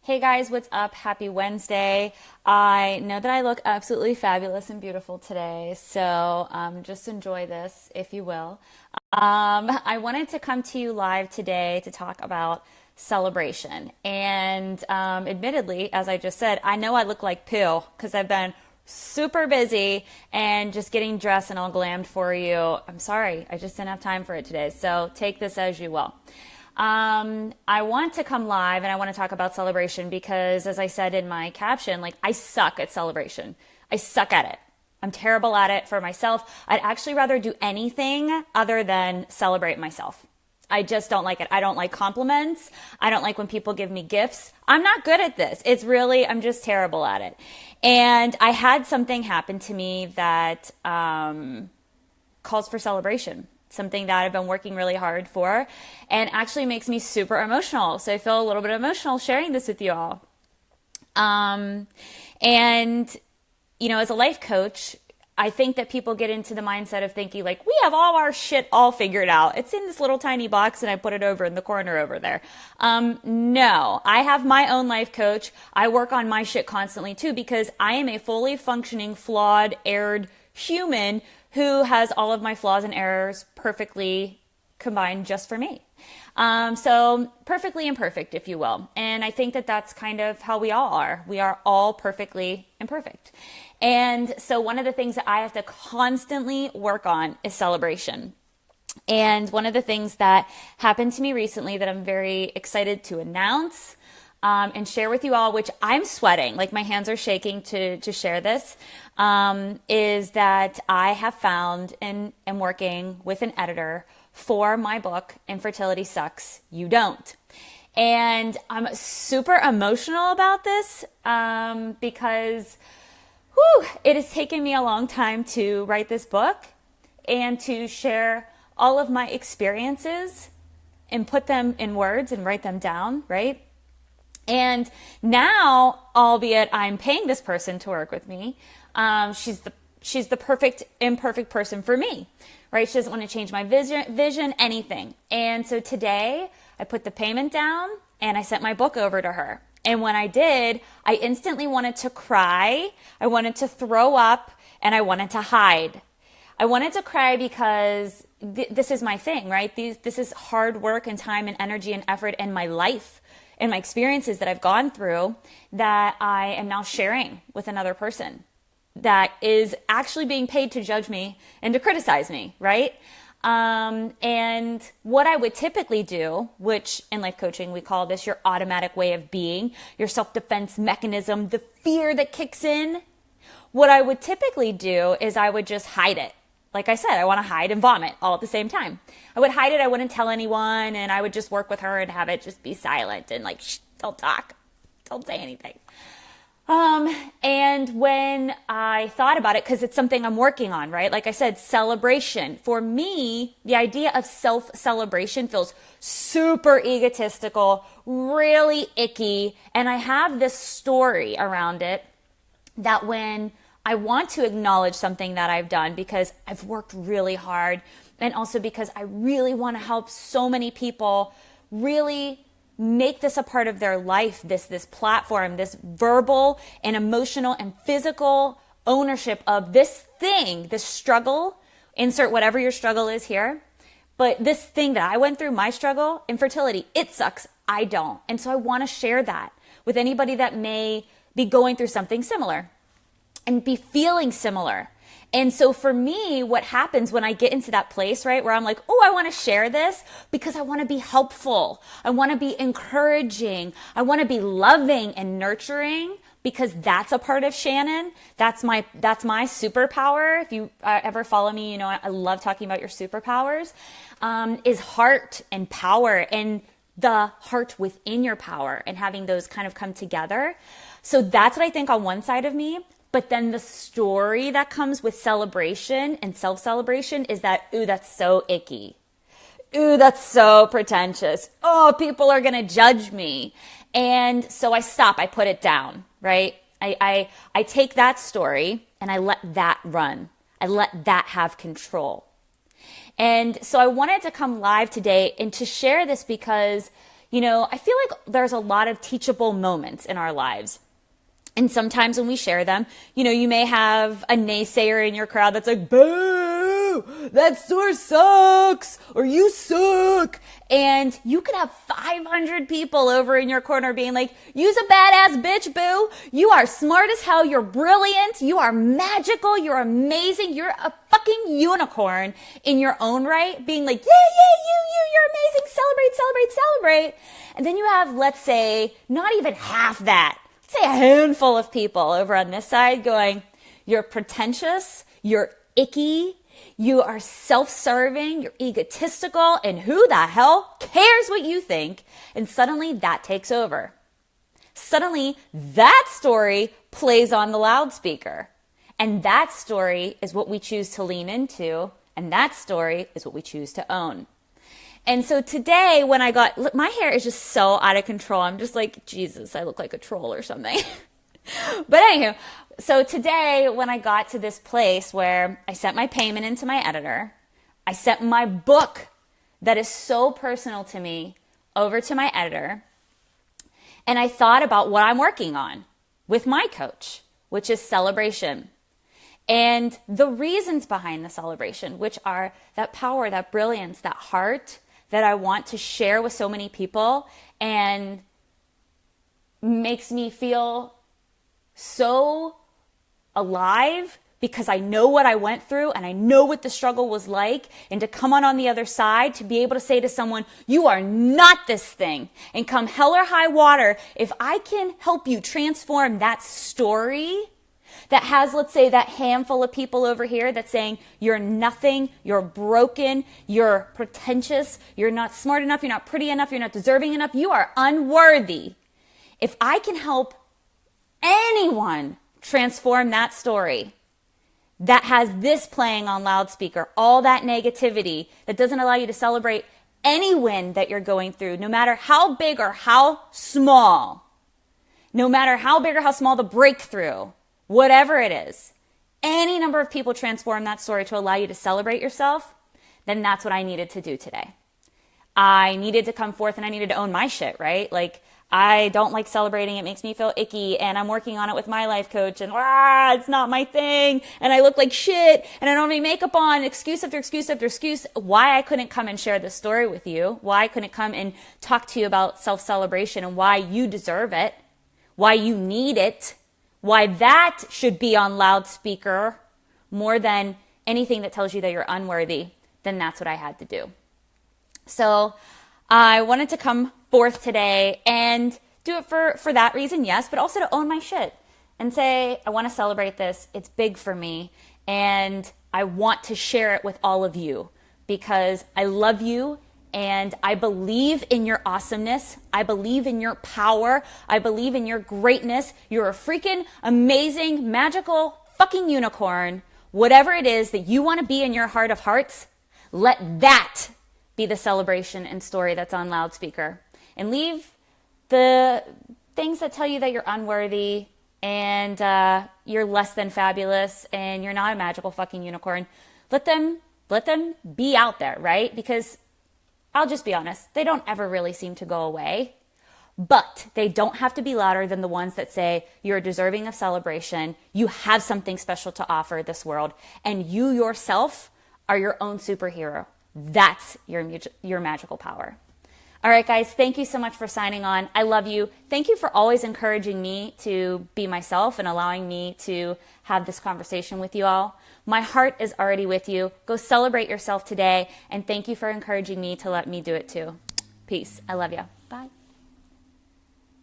Hey guys, what's up? Happy Wednesday. I know that I look absolutely fabulous and beautiful today, so just enjoy this, if you will. I wanted to come to you live today to talk about celebration. And admittedly, as I just said, I know I look like poo because I've been super busy and just getting dressed and all glammed for you. I'm sorry, I just didn't have time for it today, so take this as you will. I want to come live and I want to talk about celebration because, as I said in my caption, like I suck at celebration. I suck at it. I'm terrible at it for myself. I'd actually rather do anything other than celebrate myself. I just don't like it. I don't like compliments. I don't like when people give me gifts. I'm not good at this. I'm just terrible at it. And I had something happen to me that calls for celebration. Something that I've been working really hard for and actually makes me super emotional. So I feel a little bit emotional sharing this with you all. And, you know, as a life coach, I think that people get into the mindset of thinking like, we have all our shit all figured out. It's in this little tiny box and I put it over in the corner over there. No, I have my own life coach. I work on my shit constantly too, because I am a fully functioning, flawed, erred human who has all of my flaws and errors perfectly combined just for me. So perfectly imperfect, if you will. And I think that that's kind of how we all are. We are all perfectly imperfect. And so one of the things that I have to constantly work on is celebration. And one of the things that happened to me recently that I'm very excited to announce and share with you all, which I'm sweating, like my hands are shaking to share this, is that I have found and am working with an editor for my book, Infertility Sucks, You Don't. And I'm super emotional about this because it has taken me a long time to write this book and to share all of my experiences and put them in words and write them down, right? And now, albeit I'm paying this person to work with me, she's the perfect, imperfect person for me, right? She doesn't want to change my vision, anything. And so today I put the payment down and I sent my book over to her. And when I did, I instantly wanted to cry. I wanted to throw up and I wanted to hide. I wanted to cry because this is my thing, right? This is hard work and time and energy and effort in my life and my experiences that I've gone through that I am now sharing with another person that is actually being paid to judge me and to criticize me, right? And what I would typically do, which in life coaching, we call this your automatic way of being, your self-defense mechanism, the fear that kicks in. What I would typically do is I would just hide it. Like I said, I want to hide and vomit all at the same time. I would hide it. I wouldn't tell anyone. And I would just work with her and have it just be silent and like, shh, don't talk. Don't say anything. And when I thought about it, because it's something I'm working on, right? Like I said, celebration. For me, the idea of self-celebration feels super egotistical, really icky. And I have this story around it that when I want to acknowledge something that I've done because I've worked really hard and also because I really want to help so many people really make this a part of their life, this platform, this verbal and emotional and physical ownership of this thing, this struggle, insert whatever your struggle is here. But this thing that I went through, my struggle, infertility, it sucks. I don't. And so I want to share that with anybody that may be going through something similar and be feeling similar. And so for me, what happens when I get into that place, right, where I'm like, oh, I want to share this because I want to be helpful. I want to be encouraging. I want to be loving and nurturing because that's a part of Shannon. That's my superpower. If you ever follow me, you know, I love talking about your superpowers, is heart and power and the heart within your power and having those kind of come together. So that's what I think on one side of me. But then the story that comes with celebration and self-celebration is that, ooh, that's so icky. Ooh, that's so pretentious. Oh, people are going to judge me. And so I stop. I put it down, right? I take that story and I let that run. I let that have control. And so I wanted to come live today and to share this because, I feel like there's a lot of teachable moments in our lives. And sometimes when we share them, you may have a naysayer in your crowd that's like, boo, that store sucks, or you suck. And you could have 500 people over in your corner being like, you's a badass bitch, boo. You are smart as hell. You're brilliant. You are magical. You're amazing. You're a fucking unicorn in your own right. Being like, yeah, you're amazing. Celebrate, celebrate, celebrate. And then you have, let's say, not even half that. Say a handful of people over on this side going, you're pretentious, you're icky, you are self-serving, you're egotistical, and who the hell cares what you think? And suddenly that takes over. Suddenly that story plays on the loudspeaker. And that story is what we choose to lean into, and that story is what we choose to own. And so today when my hair is just so out of control. I'm just like, Jesus, I look like a troll or something. But anywho, so today when I got to this place where I sent my payment into my editor, I sent my book that is so personal to me over to my editor. And I thought about what I'm working on with my coach, which is celebration. And the reasons behind the celebration, which are that power, that brilliance, that heart, that I want to share with so many people and makes me feel so alive because I know what I went through and I know what the struggle was like, and to come on the other side, to be able to say to someone, you are not this thing, and come hell or high water, if I can help you transform that story that has, let's say, that handful of people over here that's saying you're nothing, you're broken, you're pretentious, you're not smart enough, you're not pretty enough, you're not deserving enough, you are unworthy. If I can help anyone transform that story that has this playing on loudspeaker, all that negativity that doesn't allow you to celebrate any win that you're going through, no matter how big or how small, no matter how big or how small the breakthrough, whatever it is, any number of people transform that story to allow you to celebrate yourself, then that's what I needed to do today. I needed to come forth and I needed to own my shit, right? Like, I don't like celebrating. It makes me feel icky, and I'm working on it with my life coach, and it's not my thing, and I look like shit, and I don't have any makeup on, excuse after excuse after excuse. Why I couldn't come and share this story with you, why I couldn't come and talk to you about self-celebration and why you deserve it, why you need it, why that should be on loudspeaker more than anything that tells you that you're unworthy, then that's what I had to do. So I wanted to come forth today and do it for that reason, yes, but also to own my shit and say, I want to celebrate this. It's big for me, and I want to share it with all of you because I love you. And I believe in your awesomeness. I believe in your power. I believe in your greatness. You're a freaking amazing, magical fucking unicorn. Whatever it is that you want to be in your heart of hearts, let that be the celebration and story that's on loudspeaker. And leave the things that tell you that you're unworthy and you're less than fabulous and you're not a magical fucking unicorn. Let them be out there, right? Because I'll just be honest, they don't ever really seem to go away, but they don't have to be louder than the ones that say you're deserving of celebration, you have something special to offer this world, and you yourself are your own superhero. That's your magical power. All right, guys, thank you so much for signing on. I love you. Thank you for always encouraging me to be myself and allowing me to have this conversation with you all. My heart is already with you. Go celebrate yourself today, and thank you for encouraging me to let me do it too. Peace. I love you. Bye.